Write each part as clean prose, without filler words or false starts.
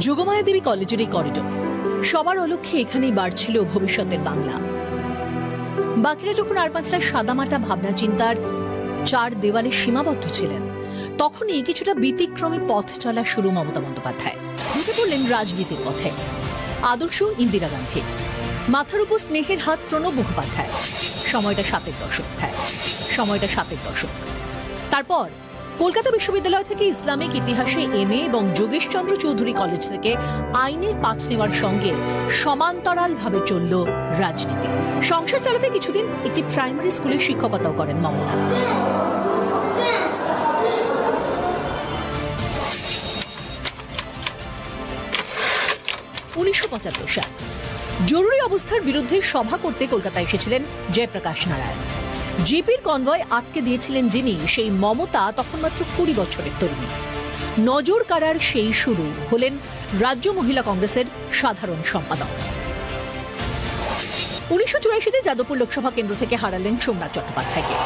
যোগমায়া দেবী কলেজের এই করিডোর সবার অলক্ষ্যে এখানেই বাড়ছিল ভবিষ্যতের বাংলা। বাকিরা যখন আর পাঁচটা সাদামাটা ভাবনা চিন্তার চার দেওয়ালে সীমাবদ্ধ ছিলেন, তখনই কিছুটা ব্যতিক্রমী পথ চলা শুরু মমতা বন্দ্যোপাধ্যায়। ঢুকে পড়লেন রাজনীতির পথে। আদর্শ ইন্দিরা গান্ধী, মাথার উপর স্নেহের হাত প্রণব মুখোপাধ্যায়। সময়টা 7-এর দশক। সময়টা 7-এর দশক। তারপর কলকাতা বিশ্ববিদ্যালয় থেকে ইসলামিক ইতিহাসে এমএ এবং যোগেশচন্দ্র চৌধুরী কলেজ থেকে আইনের পাঠ নেওয়ার সঙ্গে সমান্তরালভাবে চলল রাজনীতি। সংসার চালাতে কিছুদিন একটি প্রাইমারি স্কুলে শিক্ষকতাও করেন মমতা। সাল জরুরি অবস্থার বিরুদ্ধে সভা করতে কলকাতা এসেছিলেন জয়প্রকাশ নারায়ণ। জিপির কনভয় আটকে দিয়েছিলেন যিনি, সেই মমতা তখন মাত্র 20 বছরের তরুণী। নজর কাড়ার সেই শুরু হলেন রাজ্য মহিলা কংগ্রেসের সাধারণ সম্পাদক। 1984-তে যাদবপুর লোকসভা কেন্দ্র থেকে হারালেন সোমনাথ চট্টোপাধ্যায়কে।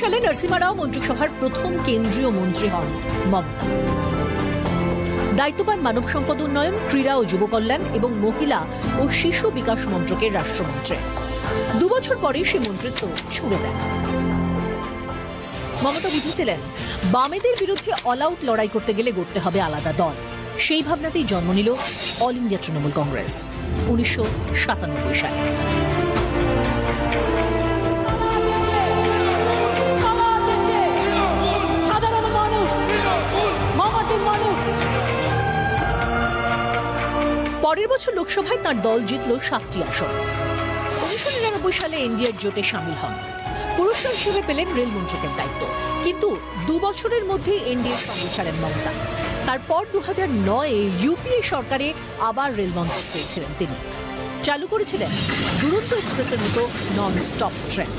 সালে নরসিমা রাও মন্ত্রিসভার প্রথম কেন্দ্রীয় মন্ত্রী হন মমতা। দায়িত্ব পান মানব সম্পদ উন্নয়ন, ক্রীড়া ও যুব কল্যাণ এবং মহিলা ও শিশু বিকাশ মন্ত্রকের রাষ্ট্রমন্ত্রী। 2 বছর পরে সে মন্ত্রিত্ব ছুড়ে দেন। মমতা বুঝেছিলেন, বামেদের বিরুদ্ধে অল আউট লড়াই করতে গেলে গড়তে হবে আলাদা দল। সেই ভাবনাতেই জন্ম নিল অল ইন্ডিয়া তৃণমূল কংগ্রেস 1997 সালে। পরের বছর লোকসভায় তার দল জিতল 7টি আসন। 1999 সালে এনডিএর জোটে সামিল হন। পুরস্কার হিসেবে পেলেন রেল মন্ত্রকের দায়িত্ব। কিন্তু 2 বছরের মধ্যে এনডিএর সঙ্গে ছাড়েন মমতা। তারপর 2009-এ ইউপিএ সরকারে আবার রেল মন্ত্রক পেয়েছিলেন তিনি। চালু করেছিলেন দুরন্ত এক্সপ্রেসের মতো নন স্টপ ট্রেন।